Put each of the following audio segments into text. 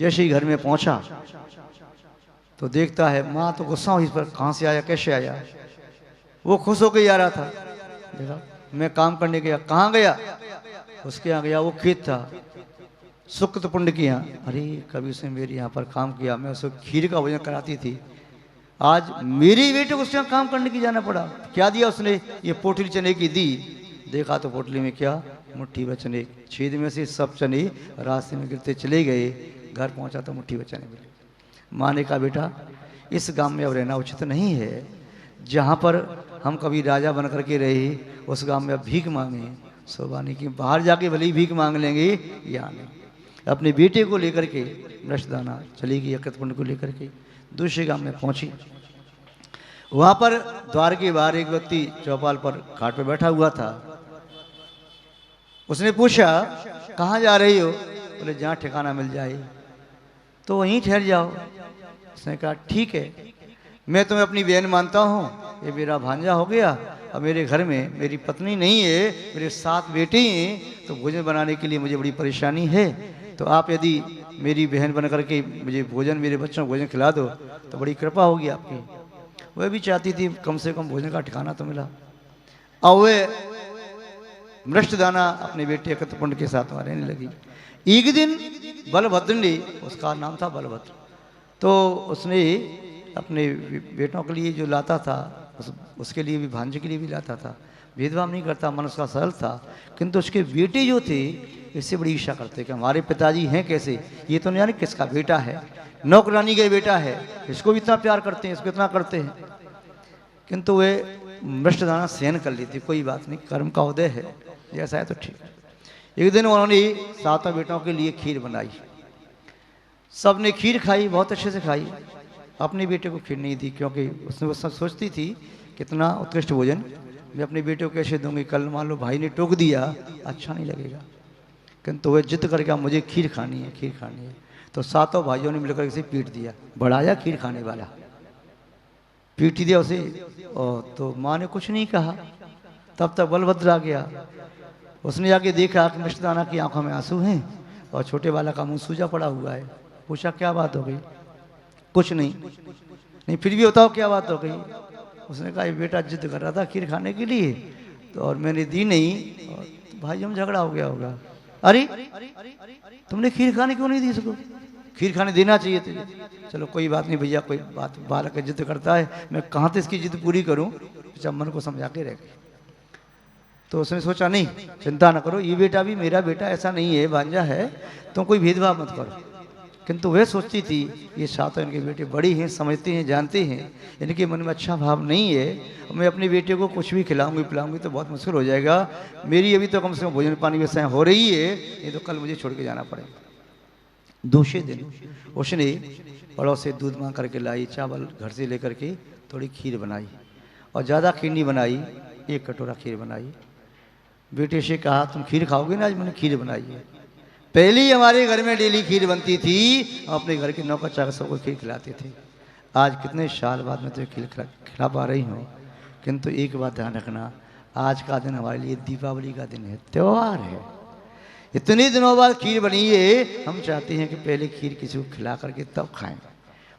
जैसे ही घर में पहुंचा तो देखता है माँ तो गुस्सा हुई इस पर, कहाँ से आया, कैसे आया। वो खुश होकर जा रहा था, देखा मैं काम करने गया, कहाँ गया, उसके यहाँ गया, वो खेत था सुकृत पुण्य के यहाँ। अरे कभी उसने मेरे यहाँ पर काम किया, मैं उसको खीर का भोजन कराती थी, आज मेरी बेटे को उसके यहाँ काम करने की जाना पड़ा। क्या दिया उसने, ये पोटली चने की दी। देखा तो पोटली में क्या, मुट्ठी भर चने, छेद में से सब चने रास्ते में गिरते चले गए। घर पहुंचा तो मुट्ठी भर चने मिले। माँ ने कहा बेटा इस गांव में अब रहना उचित नहीं है, जहाँ पर हम कभी राजा बन करके रहे उस गांव में अब भीख मांगे शोभा नहीं की, बाहर जाके भले ही भीख मांग लेंगे, यहाँ नहीं। अपने बेटे को लेकर के मृष्टदाना चली गई अकृतपुंड को लेकर के, दूसरे गांव में पहुंची। वहां पर द्वार के बाहर एक व्यक्ति चौपाल पर खाट पर बैठा हुआ था। उसने पूछा कहाँ जा रही हो, बोले जहाँ ठिकाना मिल जाए तो वहीं ठहर जाओ। उसने कहा ठीक है, मैं तुम्हें अपनी बहन मानता हूँ, ये मेरा भांजा हो गया, अब मेरे घर में मेरी पत्नी नहीं है, मेरे 7 बेटे हैं, तो भोजन बनाने के लिए मुझे बड़ी परेशानी है, तो आप यदि मेरी बहन बन करके मुझे भोजन, मेरे बच्चों को भोजन खिला दो तो बड़ी कृपा होगी आपकी। वह भी चाहती थी कम से कम भोजन का ठिकाना तो मिला। और वह मृष्टदाना अपने बेटे अकृतपुंड के साथ वहाँ रहने लगी। एक दिन बलभद्र ने, उसका नाम था बलभद्र, तो उसने अपने बेटों के लिए जो लाता था उसके लिए भी, भांजे के लिए भी लाता था, भेदभाव नहीं करता, मन उसका सरल था। किंतु उसके बेटे जो थे इससे बड़ी ईर्ष्या करते कि हमारे पिताजी हैं कैसे, ये तो नहीं जाने किसका बेटा है, नौकरानी का बेटा है, इसको भी इतना प्यार करते हैं, इसको इतना करते हैं। किंतु वे मृष्टदाना सहन कर लेती, कोई बात नहीं, कर्म का उदय है, जैसा है तो ठीक है। एक दिन उन्होंने 7 बेटों के लिए खीर बनाई, सब ने खीर खाई, बहुत अच्छे से खाई। अपने बेटे को खीर नहीं दी, क्योंकि उसने सोचती थी कितना उत्कृष्ट भोजन मैं अपने बेटे को कैसे दूंगी, कल मान लो भाई ने टोक दिया अच्छा नहीं लगेगा। किंतु वह जिद करके मुझे खीर खानी है, खीर खानी है। तो 7 भाइयों ने मिलकर इसे पीट दिया, बढ़ाया खीर खाने वाला, पीट दिया उसे। और तो माँ ने कुछ नहीं कहा। तब तक बलभद्र आ गया, उसने आके देखा कि मृष्टदाना की आंखों में आंसू हैं और छोटे वाला का मुंह सूजा पड़ा हुआ है। पूछा क्या बात हो गई, कुछ नहीं, नहीं फिर भी बताओ क्या बात हो गई। उसने कहा बेटा जिद कर रहा था खीर खाने के लिए तो और मैंने दी नहीं, और भाइयों में झगड़ा हो गया होगा। अरे तुमने खीर खाने क्यों नहीं दी इसको, खीर खाने देना चाहिए तुझे। चलो कोई बात नहीं भैया, कोई बात, बालक जिद करता है, मैं कहाँ से इसकी जिद पूरी करूँ, जब मन को समझा के रह गए। तो उसने सोचा नहीं चिंता न करो, ये बेटा भी मेरा बेटा, ऐसा नहीं है भांजा है, तुम कोई भेदभाव मत करो। किंतु वह सोचती थी ये 7 इनके बेटे बड़ी हैं, समझते हैं, जानते हैं, इनके मन में अच्छा भाव नहीं है, मैं अपने बेटे को कुछ भी खिलाऊंगी पिलाऊंगी तो बहुत मुश्किल हो जाएगा, मेरी अभी तो कम से कम भोजन पानी व्यवस्थाएं हो रही है, ये तो कल मुझे छोड़ के जाना पड़ेगा। दूसरे दिन उसने पड़ोस से दूध मांग करके लाई, चावल घर से लेकर के थोड़ी खीर बनाई, और ज़्यादा खीर नहीं बनाई, 1 कटोरा खीर बनाई। बेटे से कहा तुम खीर खाओगे ना, आज मैंने खीर बनाई है। पहले ही हमारे घर में डेली खीर बनती थी, अपने घर के नौकर चाकर सबको खीर खिलाते थे, आज कितने साल बाद में तुझे खीर खिला पा रही हूँ। किंतु एक बात ध्यान रखना, आज का दिन हमारे लिए दीपावली का दिन है, त्यौहार है, इतने दिनों बाद खीर बनी है, हम चाहते हैं कि पहले खीर किसी को खिला करके तब खाएं।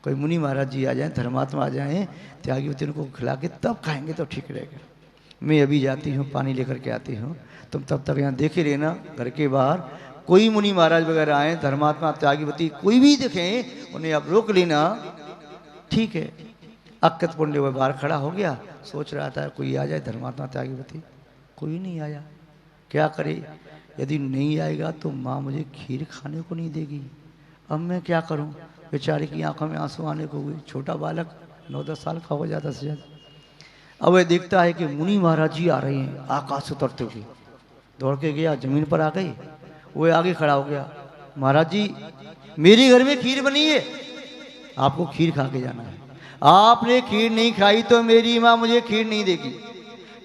कोई मुनि महाराज जी आ जाएं, धर्मात्मा आ जाएं, त्यागी उनको खिला के तब खाएंगे तो ठीक रहेगा। मैं अभी जाती हूँ, पानी लेकर के आती हूँ, तुम तब तक यहाँ देखे रहना, घर के बाहर कोई मुनि महाराज वगैरह आए, धर्मात्मा त्यागीवती कोई भी दिखें, उन्हें आप रोक लेना, ठीक है। अकृतपुंड वह बाहर खड़ा हो गया, सोच रहा था कोई आ जाए धर्मात्मा त्यागीवती, कोई नहीं आया। क्या करे, यदि नहीं आएगा तो माँ मुझे खीर खाने को नहीं देगी, अब मैं क्या करूँ। बेचारे की आंखों में आंसू आने को हुए, छोटा बालक 9-10 साल का हो जाता से ज़्यादा। अब वह देखता है कि मुनि महाराज जी आ रहे हैं, आकाश से उतरते हुए, दौड़ के गया, जमीन पर आ गई, वो आगे खड़ा हो गया, महाराज जी मेरे घर में खीर बनी है, आपको खीर खा के जाना है, आपने खीर नहीं खाई तो मेरी माँ मुझे खीर नहीं देगी,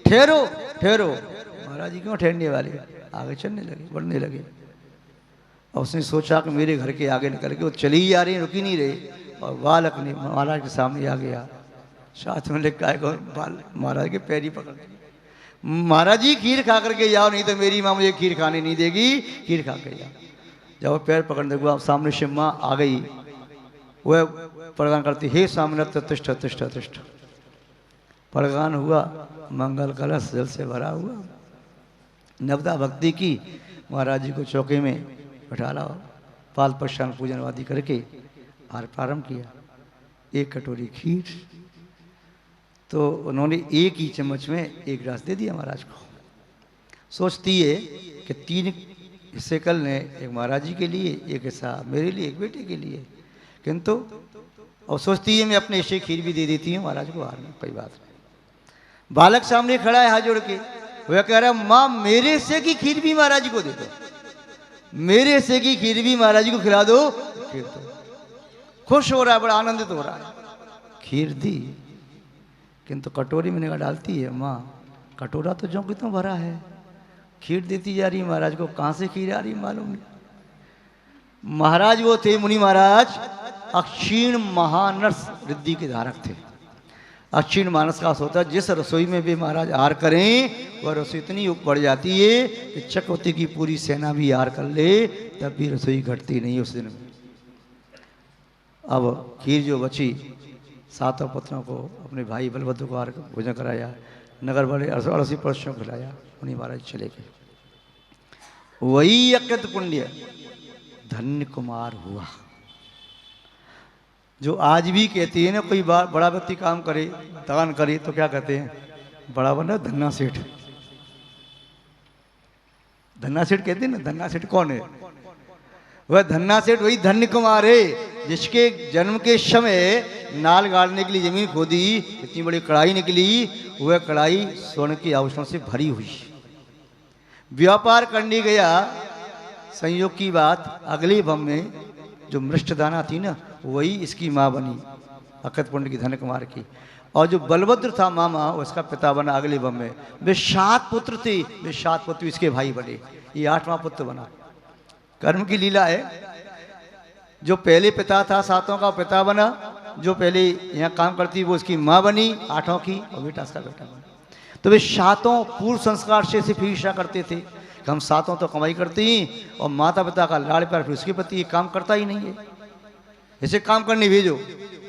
ठहरो ठहरो। महाराज जी क्यों ठहरने वाले, आगे चलने लगे, बढ़ने लगे। और उसने सोचा कि मेरे घर के आगे निकल के वो चली ही जा रही, रुकी नहीं रही, और बालक ने महाराज के सामने आ गया, साथ में लिखा है महाराज के पैर ही पकड़, महाराज जी खीर खा करके जाओ, नहीं तो मेरी माँ मुझे खीर खाने नहीं देगी, खीर खा के जाओ। जब वो पैर पकड़ने को सामने से माँ आ गई, वह प्रदान करती, हे सामने तिष्ठ तिष्ठ तिष्ठ। प्रदान हुआ, मंगल कलश जल से भरा हुआ, नवदा भक्ति की, महाराज जी को चौके में बैठा लाओ, पाल पश्चान पूजन आदि करके आहार प्रारंभ किया। एक कटोरी खीर, तो उन्होंने एक ही चम्मच में एक गिलास दे दिया महाराज को। सोचती है कि 3 हिस्से कल ने, एक महाराज जी के लिए, एक हिस्सा मेरे लिए, एक बेटे के लिए, किंतु और सोचती है मैं अपने हिस्से खीर भी दे देती हूँ महाराज को, हार में कोई बात नहीं। बालक सामने खड़ा है हाथ जोड़ के, वह कह रहा है माँ मेरे हिस्से की खीर भी महाराज जी को दे दो, मेरे हिस्से की खीर भी महाराज जी को खिला दो। खीर दो, खुश हो रहा है, बड़ा आनंदित हो रहा है। खीर दी, किंतु कटोरी में निगाह डालती है, माँ कटोरा तो जो कि तो भरा है, खीर देती जा रही महाराज को, कहाँ से खीर आ रही मालूम नहीं। महाराज वो थे मुनि महाराज, अक्षीण महानस रिद्धि के धारक थे। अक्षीण मानस का होता है, जिस रसोई में भी महाराज आहार करें वह रसोई इतनी बढ़ जाती है कि चक्रवर्ती की पूरी सेना भी आहार कर ले तब भी रसोई घटती नहीं उस दिन में। अब खीर जो बची, 7 पुत्रों को, अपने भाई बलभद्र को भोजन कराया, नगर वाले 88 पुरुषों को खिलाया, उन्हीं महाराज चले गए। वही अकृत पुण्य धन्य कुमार हुआ। जो आज भी कहती है ना, कोई बड़ा व्यक्ति काम करे, दान करे, तो क्या कहते हैं, बड़ा बना धन्ना सेठ। धन्ना सेठ कहते हैं ना, धन्ना सेठ कौन है? वह धन्ना सेठ वही धन्य कुमार है जिसके जन्म के समय नाल गाड़ने के लिए जमीन खोदी, इतनी बड़ी कढ़ाई निकली, वह कढ़ाई सोने की आभूषणों से भरी हुई। व्यापार करने गया, संयोग की बात, अगले भव में जो मृष्टदाना थी ना, वही इसकी माँ बनी, अकत पुण्य की धन्य कुमार की। और जो बलभद्र था मामा, उसका पिता बना अगले भव में। वे 7 पुत्र थे, वे 7 पुत्र इसके भाई बने, ये 8वां पुत्र बना। कर्म की लीला है, जो पहले पिता था 7 का पिता बना, जो पहले यहाँ काम करती वो उसकी माँ बनी 8 की, और बेटा उसका बेटा बना। तो वे 7 पूर्व संस्कार से सिर्फ ईर्षा करते थे कि हम 7 तो कमाई करते ही, और माता पिता का लाड़ प्यार फिर उसके प्रति ये काम करता ही नहीं है। इसे काम करने भेजो,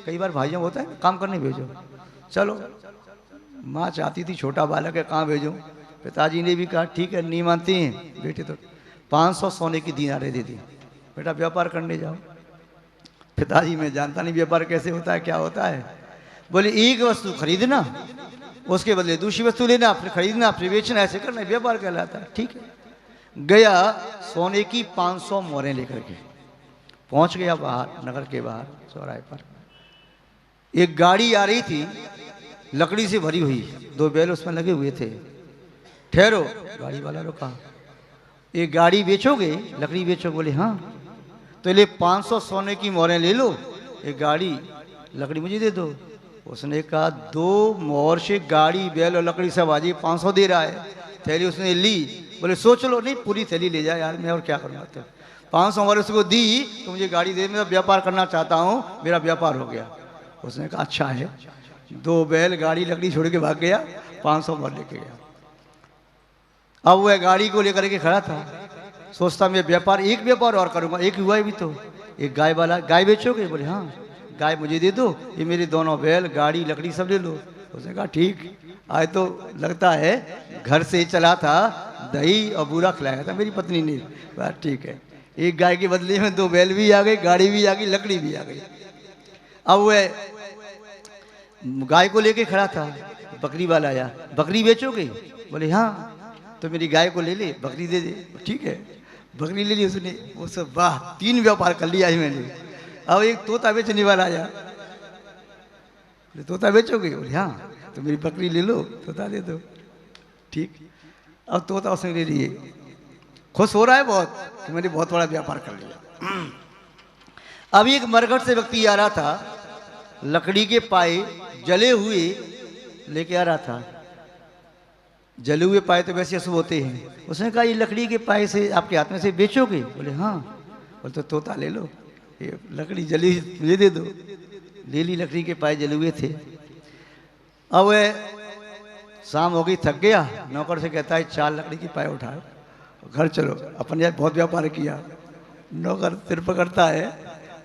कई बार भाइयों होता है काम करने भेजो, चलो माँ चाहती थी छोटा बालक है कहाँ भेजो, पिताजी ने भी कहा ठीक है, नहीं मानती हैं बेटे तो 500 सोने की दीनारें दे दी, बेटा व्यापार करने जाओ। पिताजी मैं जानता नहीं व्यापार कैसे होता है, क्या होता है। बोले एक वस्तु खरीदना, उसके बदले दूसरी वस्तु लेना, फिर खरीदना, फिर बेचना, ऐसे करना व्यापार कहलाता है। ठीक है, गया सोने की 500 मोहरें लेकर के पहुंच गया बाहर, नगर के बाहर चौराहे पर। एक गाड़ी आ रही थी लकड़ी से भरी हुई, 2 बैल उसमें लगे हुए थे। ठहरो, गाड़ी वाला रुका, एक गाड़ी बेचोगे, लकड़ी बेचोगे? बोले हाँ। तो ले 500 सोने की मोहरें ले लो, एक गाड़ी लकड़ी मुझे दे दो। उसने कहा 2 मोहर से गाड़ी बैल और लकड़ी सब आजी 500 दे रहा है। थैली उसने ली, बोले सोच लो, नहीं पूरी थैली ले जाए यार, मैं और क्या करूँगा। तो 500 मोहर उसको दी, तो मुझे गाड़ी दे, मैं व्यापार करना चाहता हूँ, मेरा व्यापार हो गया। उसने कहा अच्छा है। 2 बैल गाड़ी लकड़ी छोड़ के भाग गया, 500 मोहर लेके गया। अब वह गाड़ी को लेकर के खड़ा था, सोचता मैं व्यापार, एक व्यापार और करूंगा, एक हुआ भी तो। एक गाय वाला, गाय बेचोगे? बोले हाँ। गाय मुझे दे दो, ये मेरी दोनों बैल गाड़ी लकड़ी सब ले लो। उसने कहा ठीक, आज तो लगता है घर से चला था, दही और बूरा खिलाया था मेरी पत्नी ने। बात ठीक है, एक गाय के बदले में 2 बैल भी आ गई, गाड़ी भी आ गई, लकड़ी भी आ गई। अब वह गाय को लेके खड़ा था, बकरी वाला आया, बकरी बेचोगे? बोले हाँ। तो मेरी गाय को ले ले, बकरी दे दे। ठीक है, बकरी ले ली उसने। वो सब वाह, 3 व्यापार कर लिया मैंने। अब एक तोता बेचने वाला आया, तोता बेचोगे? बोले हाँ। तो मेरी बकरी ले लो, तोता दे दो। ठीक, अब तोता उसने ले लिए, खुश हो रहा है बहुत कि मैंने बहुत बड़ा व्यापार कर लिया। अब एक मरघट से व्यक्ति आ रहा था, लकड़ी के पाए जले हुए लेके आ रहा था। जले हुए पाए तो वैसे अशुभ होते हैं। उसने कहा ये लकड़ी के पाए से आपके हाथ में से बेचोगे? बोले हाँ। बोले तो तोता ले लो, ये लकड़ी जली मुझे दे दो। ले ली, लकड़ी के पाए जले हुए थे। अब वह शाम हो गई, थक गया, नौकर से कहता है 4 लकड़ी की पाए उठाओ, घर चलो, अपन यार बहुत व्यापार किया, नौकर सिर पकड़ता है,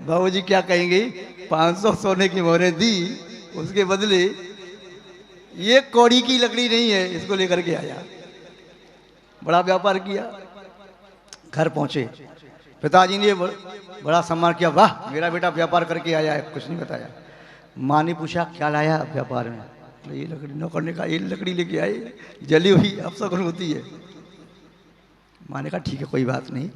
बाबूजी क्या कहेंगे, 500 सोने की मोहरें दी, उसके बदले ये कौड़ी की लकड़ी नहीं है, इसको लेकर के आया। बड़ा व्यापार किया। घर पहुंचे, पिताजी ने बड़ा सम्मान किया, वाह मेरा बेटा व्यापार करके आया है, कुछ नहीं बताया। माँ ने पूछा क्या लाया व्यापार में, तो ये लकड़ी, नौकर ने कहा ये लकड़ी लेके आए, जली हुई अपशगुन होती है। माँ ने कहा ठीक है कोई बात नहीं,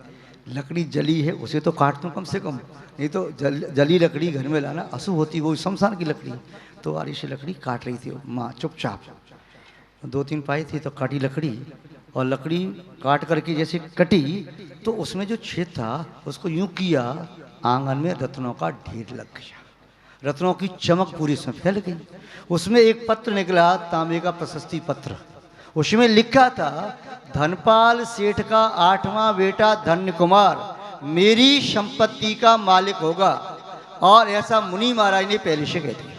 लकड़ी जली है उसे तो काट दूं कम से कम, नहीं तो जली लकड़ी घर में लाना अशुभ होती, वो शमशान की लकड़ी। तो आरी से लकड़ी काट रही थी माँ चुपचाप, 2-3 पाई थी तो काटी लकड़ी, और लकड़ी काट करके जैसे कटी तो उसमें जो छेद था उसको यूं किया, आंगन में रत्नों का ढेर लग गया, रत्नों की चमक पूरी इसमें फैल गई। उसमें एक पत्र निकला, तांबे का प्रशस्ति पत्र, उसमें लिखा था धनपाल सेठ का 8वां बेटा धन्य कुमार मेरी संपत्ति का मालिक होगा, और ऐसा मुनि महाराज ने पहले से कह दिया।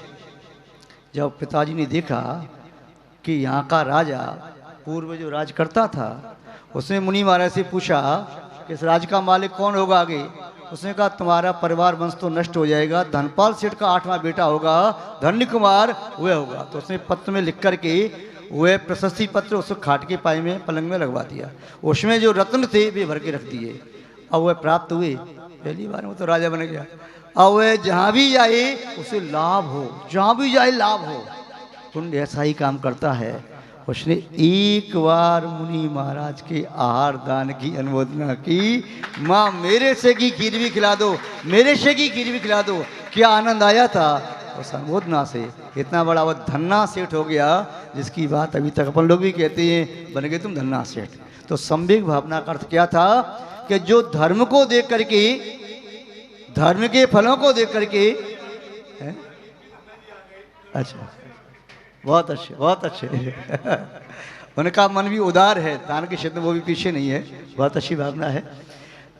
जब पिताजी ने देखा कि यहाँ का राजा पूर्व जो राज करता था, उसने मुनि महाराज से पूछा कि इस राज का मालिक कौन होगा आगे। उसने कहा तुम्हारा परिवार वंश तो नष्ट हो जाएगा, धनपाल सेठ का 8वां बेटा होगा, धन्य कुमार वह होगा। तो उसने पत्र में लिख करके वह प्रशस्ति पत्र उसको खाट के पाए में पलंग में लगवा दिया। उसमें जो रत्न थे वे भर के रख दिए। अब वह प्राप्त हुए, पहली बार में तो राजा बन गया। अब वह जहाँ भी जाए उसे लाभ हो, जहाँ भी जाए लाभ हो। कुंड ऐसा ही काम करता है। उसने एक बार मुनि महाराज के आहार दान की अनुमोदना की, माँ मेरे से की खीर भी खिला दो, मेरे से की खीर भी खिला दो। क्या आनंद आया था उस अनुमोदना से। इतना बड़ा वो धन्ना सेठ हो गया, जिसकी बात अभी तक अपन लोग भी कहते हैं, बन गए तुम धन्ना सेठ। तो संवेग भावना का अर्थ क्या था कि जो धर्म को देख करके, धर्म के फलों को देख करके, अच्छा बहुत अच्छे बहुत अच्छे उनका मन भी उदार है, दान के क्षेत्र में वो भी पीछे नहीं है, बहुत अच्छी भावना है।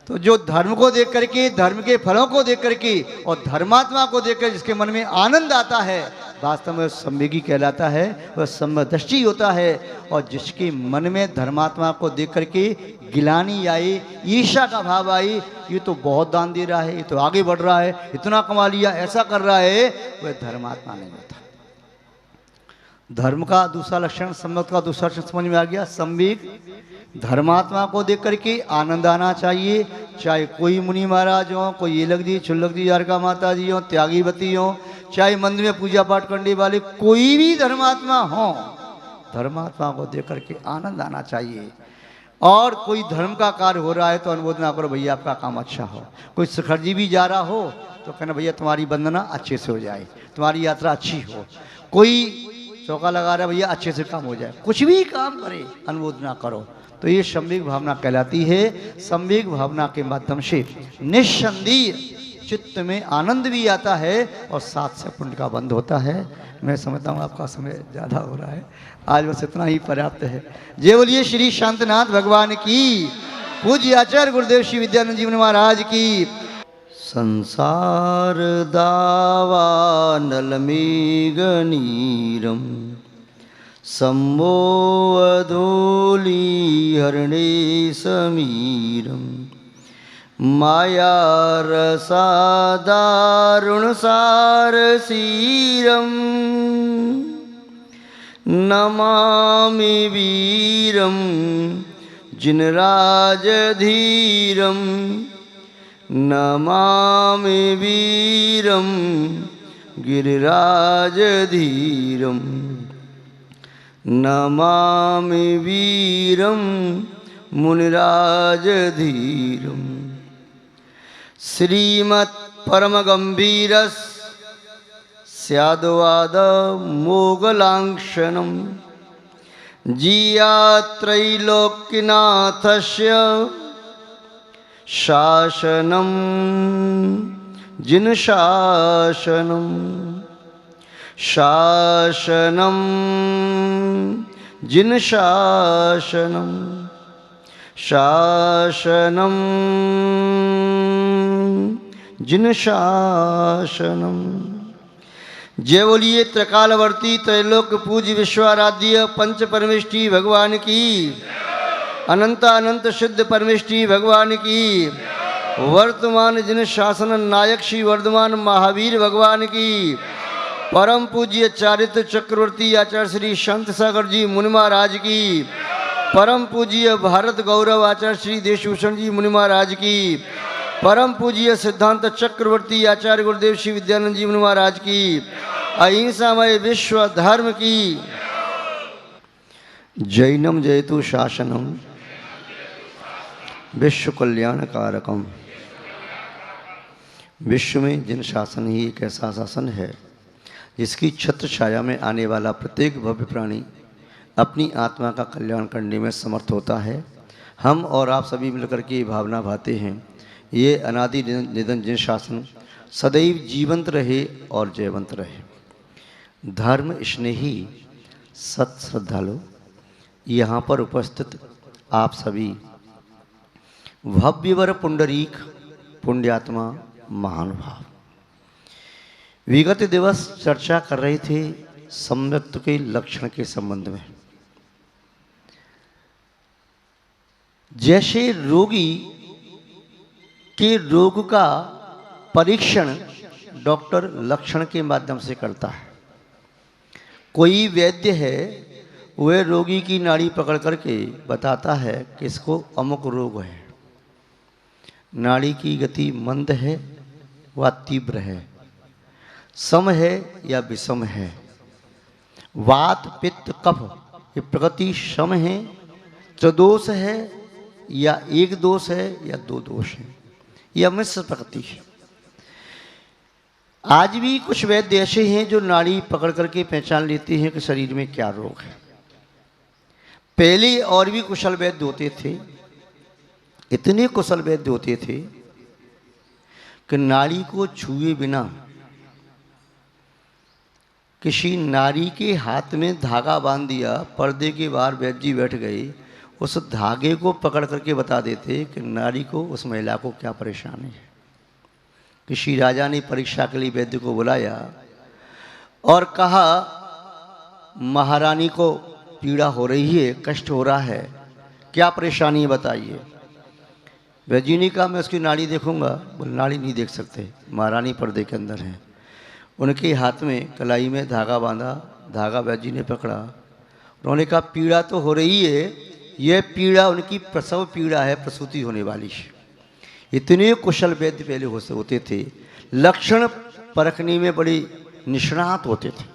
तो जो धर्म को देख करके, धर्म के फलों को देख करके और धर्मात्मा को देखकर जिसके मन में आनंद आता है, वास्तव में संवेगी कहलाता है, वह समदृष्टि होता है। और जिसके मन में धर्मात्मा को देख करके गिलानी आई, ईर्ष्या का भाव आई, ये तो बहुत दान दे रहा है, ये तो आगे बढ़ रहा है, इतना कमा लिया, ऐसा कर रहा है, वह धर्मात्मा नहीं होता। धर्म का दूसरा लक्षण, सम्मत का दूसरा लक्षण समझ में आ गया। संवेग, धर्मात्मा को देख करके आनंद आना चाहिए, चाहे कोई मुनि महाराज हो, कोई ये लग दी छुल्लक दी यारका माता जी हो, त्यागीवती हो, चाहे मंदिर में पूजा पाठ करने वाले कोई भी धर्मात्मा हो, धर्मात्मा को देख करके आनंद आना चाहिए। और कोई धर्म का कार्य हो रहा है तो अनुमोदना करो, भैया आपका काम अच्छा हो। कोई शिखर जी भी जा रहा हो तो कहना भैया तुम्हारी वंदना अच्छे से हो जाए, तुम्हारी यात्रा अच्छी हो। कोई चौका लगा रहा है, भैया अच्छे से काम हो जाए। कुछ भी काम करे अनुमोदना करो। तो ये संवेग भावना कहलाती है। संवेग भावना के माध्यम से निस्संदेह चित्त में आनंद भी आता है और साथ से पुण्य का बंध होता है। मैं समझता हूँ आपका समय ज़्यादा हो रहा है, आज बस इतना ही पर्याप्त है। जय बोलिए श्री शांतनाथ भगवान की, पूज्य आचार्य गुरुदेव श्री विद्यानंद जी महाराज की। संसार दावा नल मेघनीरम सम्मोहधूली हरणे समीरम माया रसादारुण सारसीरम नमामि वीरम जिनराजधीरम नमामि वीरम गिरिराजधीरम नमामि वीरम मुनिराजधीरम। श्रीमत् परम गंभीरस स्याद्वाद मोगलांक्षणम जिया त्रैलोक्यनाथस्य शासनम जिन शासनम शासनम जिन शासनम शासनम जिन शासनम। जय बोलिए त्रिकालवर्ती त्रैलोक पूज्य विश्वाराध्य पंच परमेष्ठी भगवान की, अनंत अनंत शुद्ध परमेष्ठी भगवान की, वर्तमान जिन शासन नायक श्री वर्धमान महावीर भगवान की, परम पूज्य चारित्र चक्रवर्ती आचार्य श्री संत सागर जी मुनि महाराज की, परम पूज्य भारत गौरव आचार्य श्री देशभूषण जी मुनि महाराज की, परम पूज्य सिद्धांत चक्रवर्ती आचार्य गुरुदेव श्री विद्यानंद जी मुनि महाराज की, अहिंसामय विश्व धर्म की। जैनम जयतु शासनम विश्व कल्याण कारकम। विश्व में जिन शासन ही एक ऐसा शासन है जिसकी छत्र छाया में आने वाला प्रत्येक भव्य प्राणी अपनी आत्मा का कल्याण करने में समर्थ होता है। हम और आप सभी मिलकर के ये भावना भाते हैं, ये अनादि निधन जिन शासन सदैव जीवंत रहे और जयवंत रहे। धर्म स्नेही सत श्रद्धालु, यहाँ पर उपस्थित आप सभी भव्यवर पुंडरीक पुण्यात्मा महानुभाव, विगत दिवस चर्चा कर रहे थे सम्यक्त्व के लक्षण के संबंध में। जैसे रोगी के रोग का परीक्षण डॉक्टर लक्षण के माध्यम से करता है। कोई वैद्य है, वह रोगी की नाड़ी पकड़ करके बताता है कि इसको अमुक रोग है, नाड़ी की गति मंद है व तीव्र है, सम है या विषम है, वात पित्त कफ ये प्रकृति सम है, त्रिदोष है या एक दोष है या दो दोष है, या मिश्र प्रकृति है। आज भी कुछ वैद्य ऐसे हैं जो नाड़ी पकड़ करके पहचान लेते हैं कि शरीर में क्या रोग है। पहले और भी कुशल वैद्य होते थे, इतने कुशल वैद्य होते थे कि नाड़ी को छुए बिना किसी नारी के हाथ में धागा बांध दिया, पर्दे के बाहर वैद्य जी बैठ गए, उस धागे को पकड़ करके बता देते कि नारी को, उस महिला को क्या परेशानी है। किसी राजा ने परीक्षा के लिए वैद्य को बुलाया और कहा, महारानी को पीड़ा हो रही है, कष्ट हो रहा है, क्या परेशानी है बताइए। वैद्य जी ने कहा, मैं उसकी नाड़ी देखूंगा। बोले, नाड़ी नहीं देख सकते, महारानी पर्दे के अंदर है। उनके हाथ में कलाई में धागा बांधा, धागा वैद्य जी ने पकड़ा। उन्होंने कहा, पीड़ा तो हो रही है, यह पीड़ा उनकी प्रसव पीड़ा है, प्रसूति होने वाली है। इतने कुशल वैद्य पहले होते थे, लक्षण परखने में बड़े निष्णात होते थे।